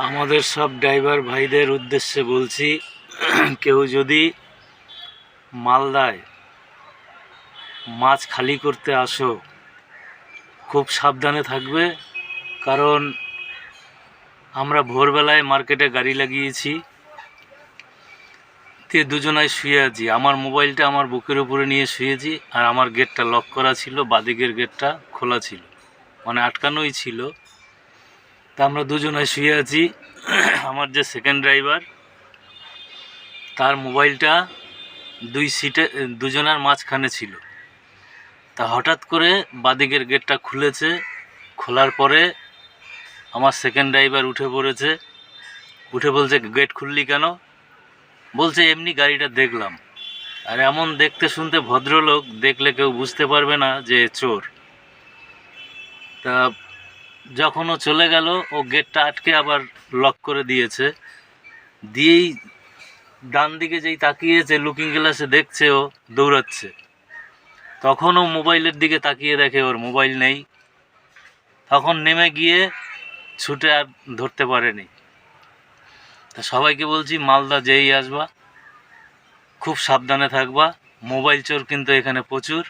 আমাদের সব ড্রাইভার ভাইদের উদ্দেশ্যে বলছি, কেউ যদি মালদায় মাছ খালি করতে আসো, খুব সাবধানে থাকবে। কারণ আমরা ভোরবেলায় মার্কেটে গাড়ি লাগিয়েছি, দুজনায় শুয়ে আছি। আমার মোবাইলটা আমার বুকের উপরে নিয়ে শুয়েছি, আর আমার গেটটা লক করা ছিল, বাদিকের গেটটা খোলা ছিল, মানে আটকানোই ছিল। তা আমরা দুজনায় শুয়ে আছি। আমার যে সেকেন্ড ড্রাইভার, তার মোবাইলটা দুজনের মাঝখানে ছিল। তা হঠাৎ করে বাদিকের গেটটা খুলেছে, খোলার পরে আমার সেকেন্ড ড্রাইভার উঠে পড়েছে, উঠে বলছে, গেট খুললি কেন? বলছে, এমনি গাড়িটা দেখলাম। আর এমন দেখতে শুনতে ভদ্রলোক, দেখলে কেউ বুঝতে পারবে না যে চোর। তা যখন ও চলে গেল, ও গেটটা আটকে আবার লক করে দিয়েছে। দিয়েই ডান দিকে যেই তাকিয়েছে, লুকিং গ্লাসে দেখছে ও দৌড়াচ্ছে। তখন ও মোবাইলের দিকে তাকিয়ে দেখে ওর মোবাইল নেই। তখন নেমে গিয়ে ছুটে আর ধরতে পারেনি। তা সবাইকে বলছি, মালদা যেই আসবা খুব সাবধানে থাকবা। মোবাইল চোর কিন্তু এখানে প্রচুর।